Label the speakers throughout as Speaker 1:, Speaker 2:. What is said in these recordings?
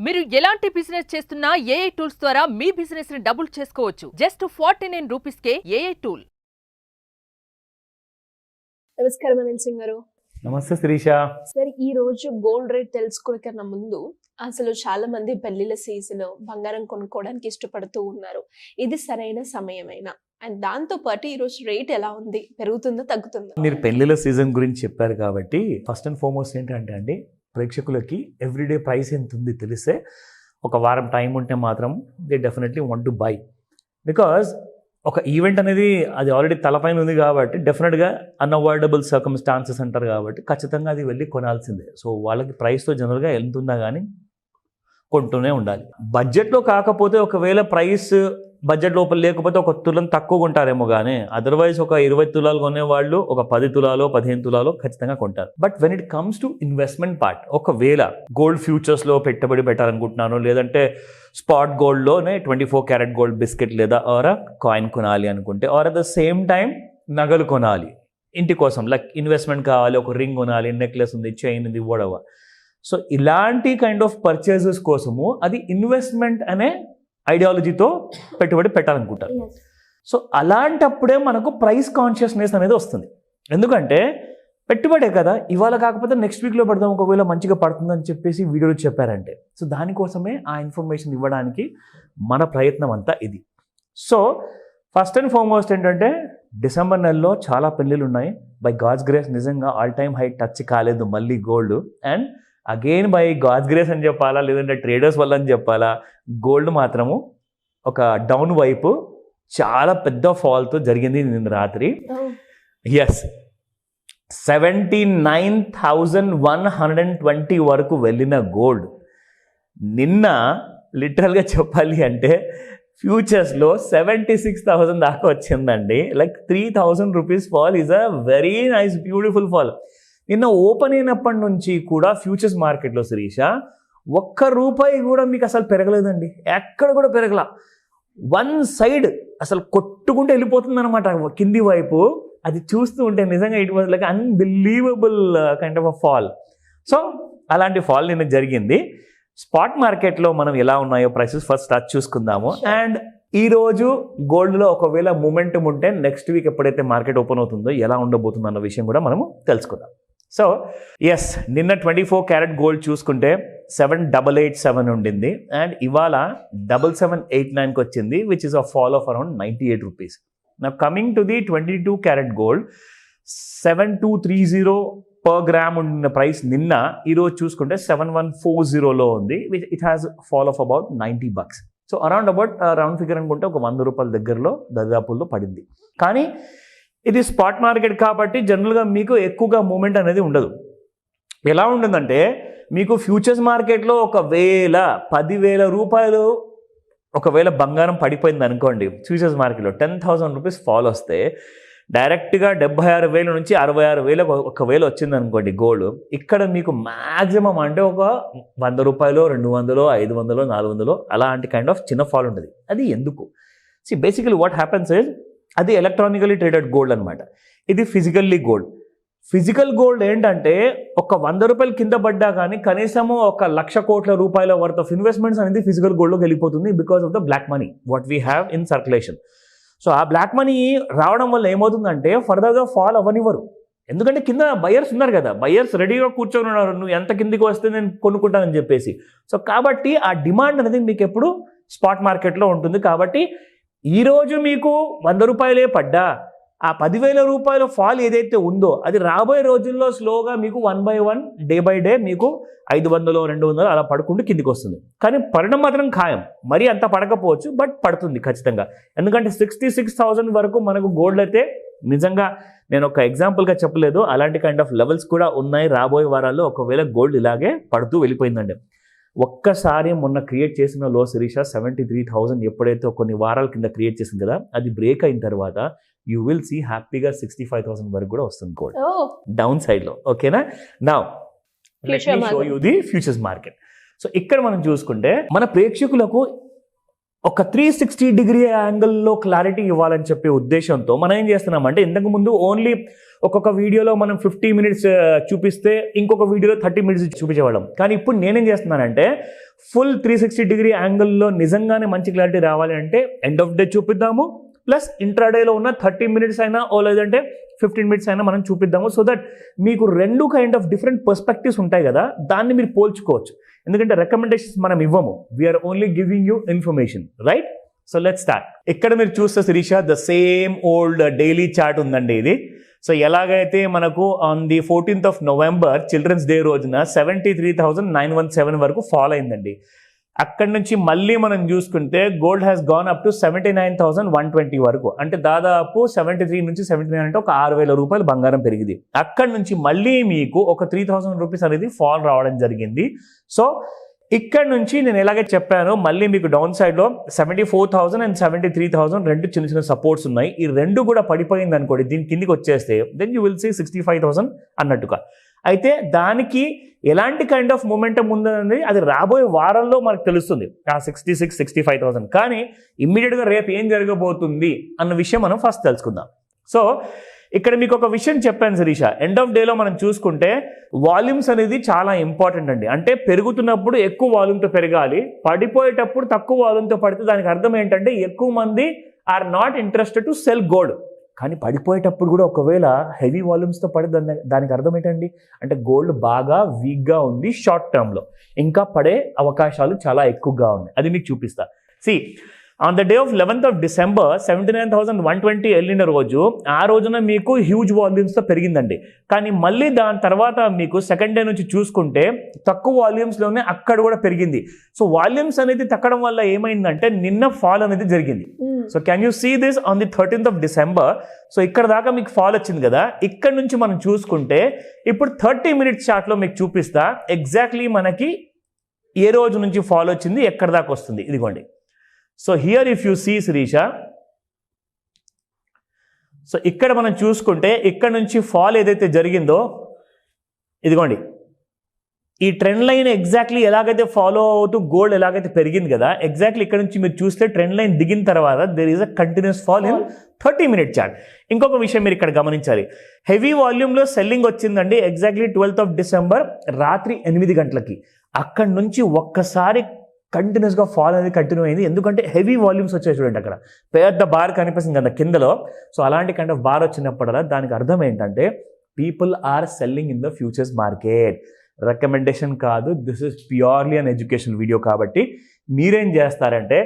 Speaker 1: మీరు ఎలాంటి బిజినెస్ చేస్తున్నా ఏఐ టూల్స్ ద్వారా మీ బిజినెస్ ని డబుల్ చేసుకోవచ్చు. జస్ట్ 49 రూపీస్కే ఏఐ టూల్.
Speaker 2: నమస్కారం అనిల్ సింగ్ గారు.
Speaker 3: నమస్తే శిరీష.
Speaker 2: సార్, ఈ రోజు గోల్డ్ రేట్ తెలుసుకునే కన్నా ముందు అసలు చాలా మంది పెళ్లిళ్ళ సీజన్ బంగారం కొనుక్కోవడానికి ఇష్టపడుతూ ఉన్నారు. ఇది సరైన సమయమేనా? అండ్ దాంతో పాటు ఈ రోజు రేట్ ఎలా ఉంది, పెరుగుతుందా తగ్గుతుందా?
Speaker 3: మీరు పెళ్లిళ్ళ సీజన్ గురించి చెప్పారు కాబట్టి ఫస్ట్ అండ్ ఫార్మోస్ట్ ఏంటంటే అండి, ప్రేక్షకులకి ఎవ్రీడే ప్రైస్ ఎంత ఉంది తెలిస్తే ఒక వారం టైం ఉంటే మాత్రం they definitely want to buy. Because ఒక ఈవెంట్ అనేది అది ఆల్రెడీ తలపైన ఉంది కాబట్టి డెఫినెట్గా అన్అవాయిడబుల్ సర్కమ్స్టాన్సెస్ అంటారు కాబట్టి ఖచ్చితంగా అది వెళ్ళి కొనాల్సిందే. సో వాళ్ళకి ప్రైస్తో జనరల్గా ఎంత ఉందా కానీ కొంటూనే ఉండాలి. బడ్జెట్లో కాకపోతే ఒకవేళ ప్రైస్ బడ్జెట్ లోపల లేకపోతే ఒక తులం తక్కువ కొంటారేమో కానీ అదర్వైజ్ ఒక 20 తులాలు కొనేవాళ్ళు ఒక 10 తులాలో 15 తులాలో ఖచ్చితంగా కొంటారు. But when it comes to investment part, ఒకవేళ గోల్డ్ ఫ్యూచర్స్లో పెట్టుబడి పెట్టాలనుకుంటున్నాను, లేదంటే స్పాట్ గోల్డ్లోనే 24 క్యారెట్ గోల్డ్ బిస్కెట్ లేదా ఆర్ కాయిన్ కొనాలి అనుకుంటే, or at the same time నగలు కొనాలి ఇంటి కోసం, లైక్ ఇన్వెస్ట్మెంట్ కావాలి, ఒక రింగ్ కొనాలి, నెక్లెస్ ఉంది, చైన్ ఉంది, వడవ. సో ఇలాంటి కైండ్ ఆఫ్ పర్చేసెస్ కోసము అది ఇన్వెస్ట్మెంట్ అనే ఐడియాలజీతో పెట్టుబడి పెట్టాలనుకుంటారు. సో అలాంటప్పుడే మనకు ప్రైస్ కాన్షియస్నెస్ అనేది వస్తుంది. ఎందుకంటే పెట్టుబడే కదా, ఇవాళ కాకపోతే నెక్స్ట్ వీక్లో పెడదాం, ఒకవేళ మంచిగా పడుతుందని చెప్పేసి వీడియోలో చెప్పారంటే. సో దానికోసమే ఆ ఇన్ఫర్మేషన్ ఇవ్వడానికి మన ప్రయత్నం అంతా ఇది. సో ఫస్ట్ అండ్ ఫార్మోస్ట్ ఏంటంటే, డిసెంబర్ నెలలో చాలా పెళ్ళిళ్ళు ఉన్నాయి. బై గాడ్స్ గ్రేస్ నిజంగా ఆల్ టైమ్ హై టచ్ కాలేదు మళ్ళీ gold. And again by God's grace అని చెప్పాలా, లేదంటే ట్రేడర్స్ వల్ల అని చెప్పాలా, గోల్డ్ మాత్రము ఒక డౌన్ వైపు చాలా పెద్ద ఫాల్తో జరిగింది నిన్న రాత్రి. ఎస్, 79,120 వరకు వెళ్ళిన గోల్డ్ నిన్న లిటరల్గా చెప్పాలి అంటే ఫ్యూచర్స్లో 76,000 దాకా వచ్చిందండి. Like 3,000 rupees fall is a very nice beautiful fall. నిన్న ఓపెన్ అయినప్పటి నుంచి కూడా ఫ్యూచర్స్ మార్కెట్లో శిరీష ₹1 కూడా మీకు అసలు పెరగలేదండి, ఎక్కడ కూడా పెరగల. వన్ సైడ్ అసలు కొట్టుకుంటూ వెళ్ళిపోతుంది అనమాట కింది వైపు. అది చూస్తూ ఉంటే నిజంగా it was like unbelievable kind of a fall. So అలాంటి ఫాల్ నిన్న జరిగింది. స్పాట్ మార్కెట్లో మనం ఎలా ఉన్నాయో ప్రైసెస్ ఫస్ట్ అది చూసుకుందాము. అండ్ ఈరోజు గోల్డ్లో ఒకవేళ మూమెంటం ఉంటే నెక్స్ట్ వీక్ ఎప్పుడైతే మార్కెట్ ఓపెన్ అవుతుందో ఎలా ఉండబోతుందో అన్న విషయం కూడా మనము తెలుసుకుందాం. సో ఎస్, నిన్న 24 క్యారెట్ గోల్డ్ చూసుకుంటే 7,887 ఉండింది. అండ్ ఇవాళ 7,789కి వచ్చింది, which is a fall of around 98 rupees. నా coming to the 22 carat gold 7,230 per gram ఉన్న ప్రైస్ నిన్న, ఈరోజు చూసుకుంటే 7,140లో ఉంది, which it has fall of about $90. So round figure అనుకుంటే ఒక ₹100 దగ్గరలో దరిదాపుల్లో పడింది. కానీ ఇది స్పాట్ మార్కెట్ కాబట్టి జనరల్గా మీకు ఎక్కువగా మూమెంట్ అనేది ఉండదు. ఎలా ఉంటుందంటే, మీకు ఫ్యూచర్స్ మార్కెట్లో 10,000 రూపాయలు ఒకవేళ బంగారం పడిపోయింది అనుకోండి, ఫ్యూచర్స్ మార్కెట్లో 10,000 రూపీస్ ఫాల్ వస్తే డైరెక్ట్గా 76,000 నుంచి 66,000 ఒకవేళ వచ్చింది అనుకోండి గోల్డ్, ఇక్కడ మీకు మ్యాక్సిమం అంటే ఒక ₹100, $200, $500, $400 అలాంటి కైండ్ ఆఫ్ చిన్న ఫాల్ ఉంటుంది. అది ఎందుకు? See basically what happens is, అది ఎలక్ట్రానికలీ ట్రేడెడ్ గోల్డ్ అనమాట. ఇది ఫిజికల్లీ గోల్డ్. ఫిజికల్ గోల్డ్ ఏంటంటే ఒక ₹100 కింద పడ్డా కానీ కనీసము 1,00,000 కోట్ల రూపాయల వర్త్ ఆఫ్ ఇన్వెస్ట్మెంట్స్ అనేది ఫిజికల్ గోల్డ్లోకి వెళ్ళిపోతుంది because of the black money what we have in circulation. So ఆ బ్లాక్ మనీ రావడం వల్ల ఏమవుతుందంటే ఫర్దర్గా ఫాల్ అవ్వనివ్వరు. ఎందుకంటే కింద బయర్స్ ఉన్నారు కదా, బయర్స్ రెడీగా కూర్చొని ఉన్నారు, నువ్వు ఎంత కిందికి వస్తే నేను కొనుక్కుంటానని చెప్పేసి. సో కాబట్టి ఆ డిమాండ్ అనేది మీకు ఎప్పుడు స్పాట్ మార్కెట్లో ఉంటుంది. కాబట్టి ఈరోజు మీకు ₹100 పడ్డా ఆ 10,000 రూపాయల ఫాల్ ఏదైతే ఉందో అది రాబోయే రోజుల్లో స్లోగా మీకు 1 by 1 డే బై డే మీకు 500, 200 అలా పడుకుంటూ కిందికి వస్తుంది. కానీ పడడం మాత్రం ఖాయం. మరీ అంత పడకపోవచ్చు, బట్ పడుతుంది ఖచ్చితంగా. ఎందుకంటే 66,000 వరకు మనకు గోల్డ్ అయితే నిజంగా నేను ఒక ఎగ్జాంపుల్గా చెప్పలేదు, అలాంటి కైండ్ ఆఫ్ లెవెల్స్ కూడా ఉన్నాయి రాబోయే వారాల్లో ఒకవేళ గోల్డ్ ఇలాగే పడుతూ వెళ్ళిపోయిందండి. ఒక్కసారి మొన్న క్రియేట్ చేసిన లో శిరీష 73,000 ఎప్పుడైతే కొన్ని వారాల కింద క్రియేట్ చేసింది కదా, అది బ్రేక్ అయిన తర్వాత యూ విల్ సీ హ్యాపీగా 65,000 వరకు కూడా వస్తుంది గోల్డ్ డౌన్ సైడ్లో. ఓకేనా? Now let me show you the futures market. So ఇక్కడ మనం చూసుకుంటే మన ప్రేక్షకులకు ఒక 360 డిగ్రీ యాంగిల్లో క్లారిటీ ఇవ్వాలని చెప్పే ఉద్దేశంతో మనం ఏం చేస్తున్నామంటే, ఇంతకుముందు ఓన్లీ ఒక్కొక్క వీడియోలో మనం 50 మినిట్స్ చూపిస్తే ఇంకొక వీడియోలో 30 మినిట్స్ చూపించేవాళ్ళం. కానీ ఇప్పుడు నేనేం చేస్తున్నానంటే ఫుల్ 360 డిగ్రీ యాంగిల్లో నిజంగానే మంచి క్లారిటీ రావాలి అంటే ఎండ్ ఆఫ్ డే చూపిద్దాము, ప్లస్ ఇంట్రాడేలో ఉన్న 30 మినిట్స్ అయినా ఓ లేదంటే 15 మినిట్స్ అయినా మనం చూపిద్దాము. సో దట్ మీకు 2 కైండ్ ఆఫ్ డిఫరెంట్ పర్స్పెక్టివ్స్ ఉంటాయి కదా, దాన్ని మీరు పోల్చుకోవచ్చు. ఎందుకంటే రికమెండేషన్స్ మనం ఇవ్వము, we're only giving you information, right? So let's start. ఇక్కడ మీరు చూస్తే Sirisha the same old daily chart ఉందండి ఇది. సో ఎలాగైతే మనకు on the 14th of November children's day రోజున 73,917 వరకు ఫాల్ అయిందండి. అక్కడి నుంచి మళ్ళీ మనం చూసుకుంటే gold has gone up to 79,120 వరకు, అంటే దాదాపు 73 నుంచి 79 అంటే ఒక 6,000 రూపాయలు బంగారం పెరిగింది. అక్కడి నుంచి మళ్ళీ మీకు ఒక 3,000 రూపీస్ అనేది ఫాల్ రావడం జరిగింది. సో ఇక్కడ నుంచి నేను ఎలాగే చెప్పాను, మళ్ళీ మీకు డౌన్ సైడ్లో 74,000 అండ్ 73,000 రెండు చిన్న చిన్న సపోర్ట్స్ ఉన్నాయి. ఈ రెండు కూడా పడిపోయింది అనుకోండి, దీని కిందికి వచ్చేస్తే దెన్ యూ విల్ సీ 65,000 అన్నట్టుగా. అయితే దానికి ఎలాంటి కైండ్ ఆఫ్ మూమెంటం ఉందనేది అది రాబోయే వారంలో మనకు తెలుస్తుంది, ఆ 66,000-65,000. కానీ ఇమ్మీడియట్గా రేపు ఏం జరగబోతుంది అన్న విషయం మనం ఫస్ట్ తెలుసుకుందాం. సో ఇక్కడ మీకు ఒక విషయం చెప్పాను శిరీష, ఎండ్ ఆఫ్ డేలో మనం చూసుకుంటే వాల్యూమ్స్ అనేది చాలా ఇంపార్టెంట్ అండి. అంటే పెరుగుతున్నప్పుడు ఎక్కువ వాల్యూమ్తో పెరగాలి, పడిపోయేటప్పుడు తక్కువ వాల్యూమ్తో పడితే దానికి అర్థం ఏంటంటే ఎక్కువ మంది are not interested to sell gold. కానీ పడిపోయేటప్పుడు కూడా ఒకవేళ హెవీ వాల్యూమ్స్తో పడి దానికి అర్థం ఏంటండి అంటే గోల్డ్ బాగా వీక్గా ఉంది, షార్ట్ టర్మ్లో ఇంకా పడే అవకాశాలు చాలా ఎక్కువగా ఉన్నాయి. అది మీకు చూపిస్తా. See on the day of 11th of December 79,120 వెళ్ళిన రోజు, ఆ రోజున మీకు హ్యూజ్ వాల్యూమ్స్తో పెరిగిందండి. కానీ మళ్ళీ దాని తర్వాత మీకు సెకండ్ డే నుంచి చూసుకుంటే తక్కువ వాల్యూమ్స్లోనే అక్కడ కూడా పెరిగింది. సో వాల్యూమ్స్ అనేది తగ్గడం వల్ల ఏమైందంటే నిన్న ఫాల్ అనేది జరిగింది. So can you see this on the 13th of December. So ఇక్కడ దాకా మీకు ఫాల్ వచ్చింది కదా, ఇక్కడ నుంచి మనం చూసుకుంటే ఇప్పుడు 30 minutes చార్ట్లో మీకు చూపిస్తా ఎగ్జాక్ట్లీ మనకి ఏ రోజు నుంచి ఫాల్ వచ్చింది, ఎక్కడ దాకా వస్తుంది. ఇదిగోండి. So here if you see Sirisha, so ఇక్కడ మనం చూసుకుంటే ఇక్కడ నుంచి ఫాల్ ఏదైతే జరిగిందో ఇదిగోండి, ఈ ట్రెండ్ లైన్ ఎగ్జాక్ట్లీ ఎలాగైతే ఫాలో అవుతూ గోల్డ్ ఎలాగైతే పెరిగింది కదా, ఎగ్జాక్ట్లీ ఇక్కడ నుంచి మీరు చూస్తే ట్రెండ్ లైన్ దిగిన తర్వాత there is a continuous fall in 30 minute chart. ఇంకొక విషయం మీరు ఇక్కడ గమనించాలి, హెవీ వాల్యూమ్లో సెల్లింగ్ వచ్చిందండి ఎగ్జాక్ట్లీ 12th of December రాత్రి 8 గంటలకి. అక్కడ నుంచి ఒక్కసారి కంటిన్యూస్గా ఫాల్ అనేది కంటిన్యూ అయింది. ఎందుకంటే హెవీ వాల్యూమ్స్ వచ్చాయి చూడండి, అక్కడ పెద్ద బార్ కనిపిస్తుంది కదా కిందలో. సో అలాంటి కైండ్ ఆఫ్ బార్ వచ్చినప్పుడల్లా దానికి అర్థం ఏంటంటే people are selling in the futures market. Recommendation కాదు, this is purely an education video. కాబట్టి మీరేం చేస్తారంటే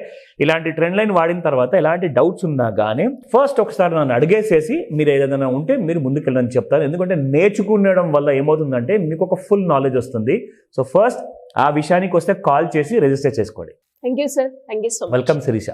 Speaker 3: ఇలాంటి ట్రెండ్ లైన్ వాడిన తర్వాత ఎలాంటి డౌట్స్ ఉన్నా కానీ ఫస్ట్ ఒకసారి నన్ను అడిగేసేసి మీరు ఏదైనా ఉంటే మీరు ముందుకెళ్ళని చెప్తారు. ఎందుకంటే నేర్చుకునడం వల్ల ఏమవుతుందంటే మీకు ఒక ఫుల్ నాలెడ్జ్ వస్తుంది. సో ఫస్ట్ ఆ విషయానికి వస్తే కాల్ చేసి రిజిస్టర్ చేసుకోండి.
Speaker 2: Thank you sir, thank you so much.
Speaker 3: Welcome Sirisha.